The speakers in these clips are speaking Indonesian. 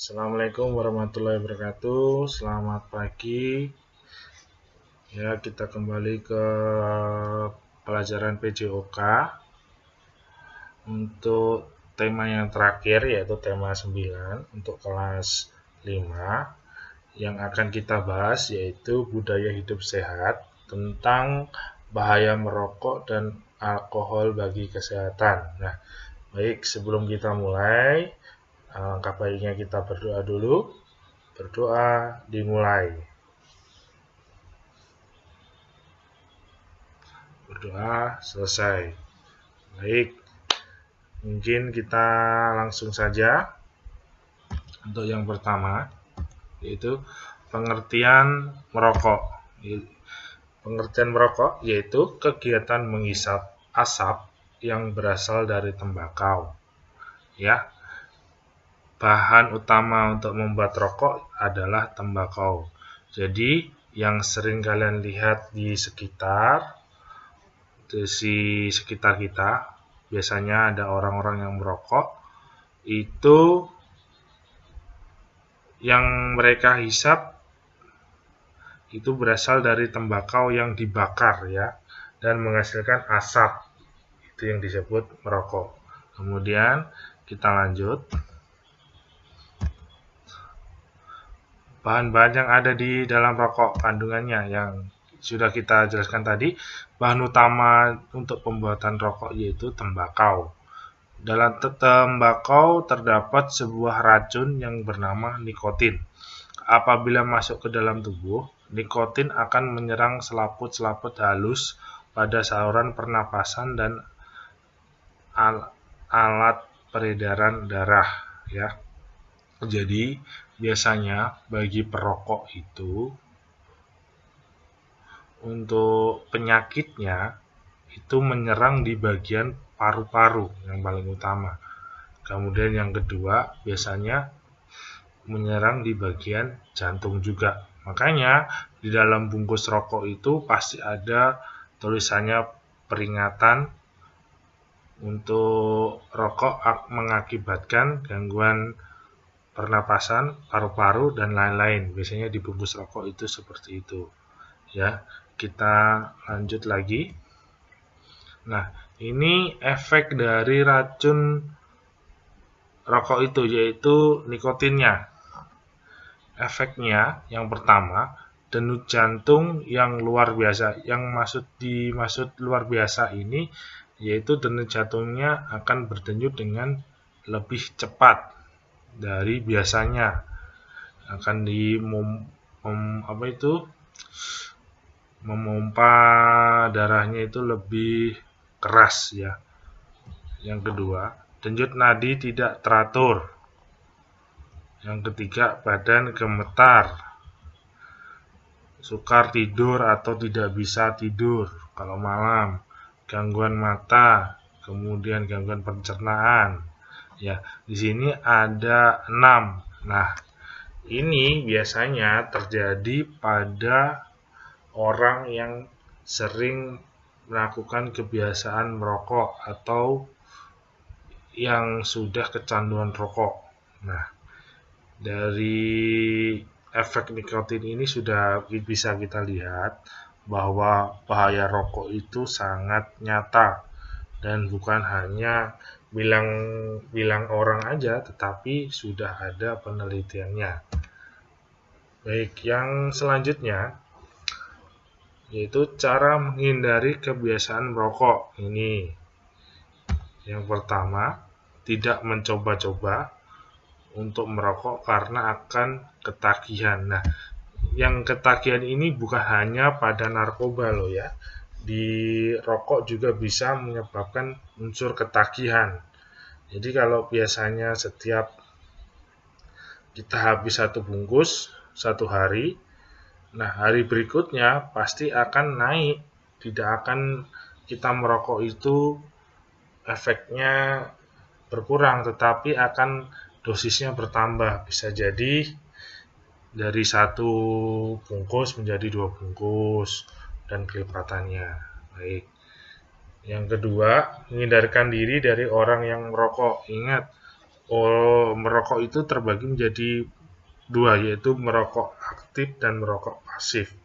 Assalamualaikum warahmatullahi wabarakatuh. Selamat pagi. Ya, kita kembali ke pelajaran PJOK untuk tema yang terakhir yaitu tema 9 untuk kelas 5. Yang akan kita bahas yaitu budaya hidup sehat tentang bahaya merokok dan alkohol bagi kesehatan. Nah, baik, sebelum kita mulai, alangkah baiknya kita berdoa dulu. Berdoa dimulai. Berdoa selesai. Baik, mungkin kita langsung saja untuk yang pertama, yaitu pengertian merokok. Pengertian merokok yaitu kegiatan menghisap asap yang berasal dari tembakau. Ya, bahan utama untuk membuat rokok adalah tembakau. Jadi, yang sering kalian lihat di sekitar kita, biasanya ada orang-orang yang merokok, itu yang mereka hisap itu berasal dari tembakau yang dibakar ya, dan menghasilkan asap. Itu yang disebut merokok. Kemudian kita lanjut. Bahan-bahan yang ada di dalam rokok, kandungannya yang sudah kita jelaskan tadi. Bahan utama untuk pembuatan rokok yaitu tembakau. Dalam tembakau terdapat sebuah racun yang bernama nikotin. Apabila masuk ke dalam tubuh, nikotin akan menyerang selaput-selaput halus pada saluran pernapasan dan alat peredaran darah ya. Jadi biasanya bagi perokok itu untuk penyakitnya itu menyerang di bagian paru-paru yang paling utama. Kemudian yang kedua biasanya menyerang di bagian jantung juga. Makanya di dalam bungkus rokok itu pasti ada tulisannya peringatan untuk rokok mengakibatkan gangguan pernapasan, paru-paru dan lain-lain. Biasanya di bungkus rokok itu seperti itu. Ya, kita lanjut lagi. Nah, ini efek dari racun rokok itu yaitu nikotinnya. Efeknya yang pertama, denyut jantung yang luar biasa. Yang dimaksud luar biasa ini yaitu denyut jantungnya akan berdenyut dengan lebih cepat dari biasanya. Akan memompa darahnya itu lebih keras ya. Yang kedua, denyut nadi tidak teratur. Yang ketiga, badan gemetar, sukar tidur atau tidak bisa tidur kalau malam, gangguan mata, kemudian gangguan pencernaan. Ya, di sini ada 6. Nah, ini biasanya terjadi pada orang yang sering melakukan kebiasaan merokok atau yang sudah kecanduan rokok. Nah, dari efek nikotin ini sudah bisa kita lihat bahwa bahaya rokok itu sangat nyata dan bukan hanya bilang orang aja, tetapi sudah ada penelitiannya. Baik, yang selanjutnya yaitu cara menghindari kebiasaan merokok. Ini yang pertama, tidak mencoba-coba untuk merokok karena akan ketagihan. Nah, yang ketagihan ini bukan hanya pada narkoba loh ya. Di rokok juga bisa menyebabkan unsur ketagihan. Jadi kalau biasanya setiap kita habis satu bungkus satu hari, nah hari berikutnya pasti akan naik. Tidak akan kita merokok itu efeknya berkurang, tetapi akan dosisnya bertambah. Bisa jadi dari satu bungkus menjadi 2 bungkus dan kelipatannya. Baik. Yang kedua, menghindarkan diri dari orang yang merokok. Ingat, merokok itu terbagi menjadi dua, yaitu merokok aktif dan merokok pasif.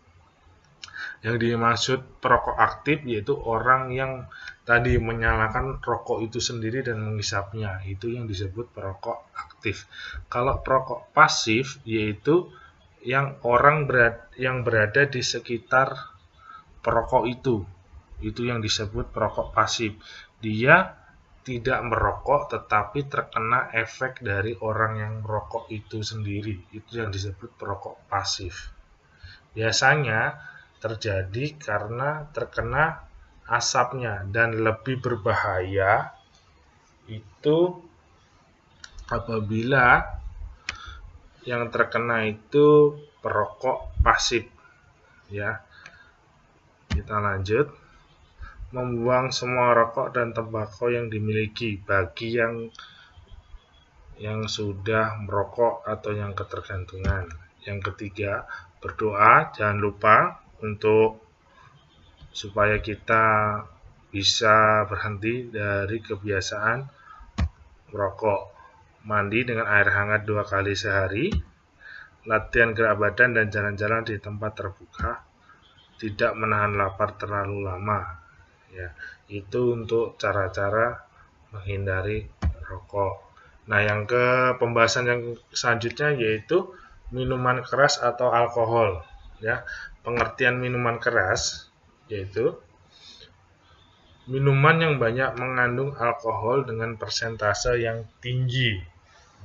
Yang dimaksud perokok aktif yaitu orang yang tadi menyalakan rokok itu sendiri dan menghisapnya, itu yang disebut perokok aktif. Kalau perokok pasif yaitu yang yang berada di sekitar perokok itu yang disebut perokok pasif. Dia tidak merokok tetapi terkena efek dari orang yang merokok itu sendiri, itu yang disebut perokok pasif. Biasanya terjadi karena terkena asapnya, dan lebih berbahaya itu apabila yang terkena itu perokok pasif, ya. Kita lanjut. Membuang semua rokok dan tembakau yang dimiliki bagi yang sudah merokok atau yang ketergantungan. Yang ketiga, berdoa. Jangan lupa untuk supaya kita bisa berhenti dari kebiasaan merokok. Mandi dengan air hangat 2 kali sehari. Latihan gerak badan dan jalan-jalan di tempat terbuka. Tidak menahan lapar terlalu lama. Ya, itu untuk cara-cara menghindari rokok. Nah, yang ke pembahasan yang selanjutnya yaitu minuman keras atau alkohol. Ya, pengertian minuman keras yaitu minuman yang banyak mengandung alkohol dengan persentase yang tinggi.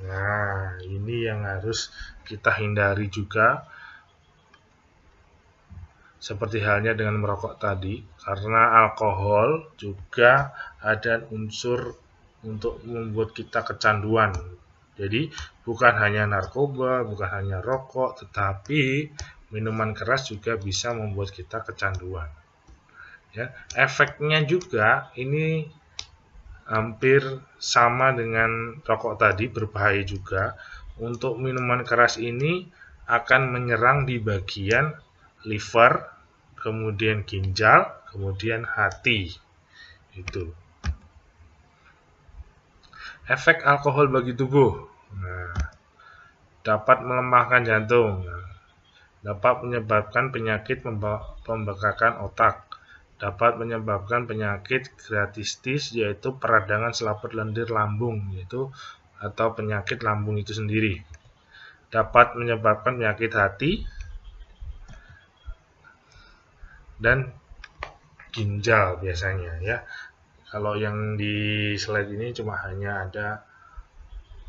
Nah, ini yang harus kita hindari juga. Seperti halnya dengan merokok tadi, karena alkohol juga ada unsur untuk membuat kita kecanduan. Jadi bukan hanya narkoba, bukan hanya rokok, tetapi minuman keras juga bisa membuat kita kecanduan. Ya, efeknya juga ini hampir sama dengan rokok tadi, berbahaya juga. Untuk minuman keras ini akan menyerang di bagian liver, kemudian ginjal, kemudian hati. Itu. Efek alkohol bagi tubuh. Nah, dapat melemahkan jantung. Dapat menyebabkan penyakit pembekakan otak. Dapat menyebabkan penyakit gratistis, yaitu peradangan selaput lendir lambung, yaitu atau penyakit lambung itu sendiri. Dapat menyebabkan penyakit hati dan ginjal biasanya, ya. Kalau yang di slide ini cuma hanya ada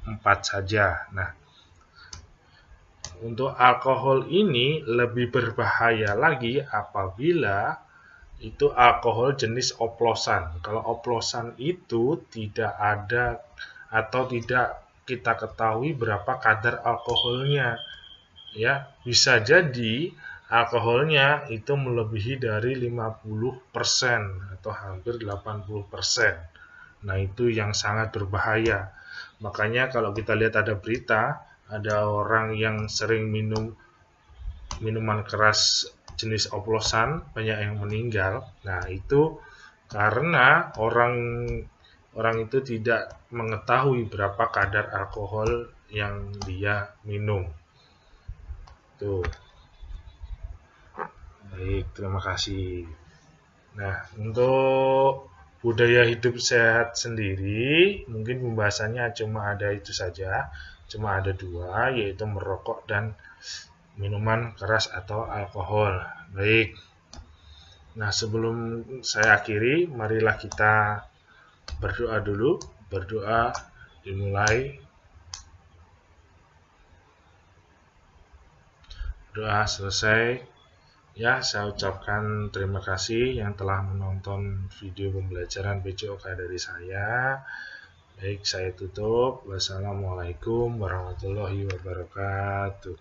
4 saja. Nah, untuk alkohol ini lebih berbahaya lagi apabila itu alkohol jenis oplosan. Kalau oplosan itu tidak ada atau tidak kita ketahui berapa kadar alkoholnya, ya. Bisa jadi alkoholnya itu melebihi dari 50% atau hampir 80%. Nah, itu yang sangat berbahaya. Makanya kalau kita lihat ada berita, ada orang yang sering minum minuman keras jenis oplosan, banyak yang meninggal. Nah, itu karena orang itu tidak mengetahui berapa kadar alkohol yang dia minum. Tuh. Baik, terima kasih. Nah, untuk budaya hidup sehat sendiri, mungkin pembahasannya cuma ada itu saja. Cuma ada 2, yaitu merokok dan minuman keras atau alkohol. Baik. Nah, sebelum saya akhiri, marilah kita berdoa dulu. Berdoa dimulai. Doa selesai. Ya, saya ucapkan terima kasih yang telah menonton video pembelajaran PJOK dari saya. Baik, saya tutup. Wassalamualaikum warahmatullahi wabarakatuh.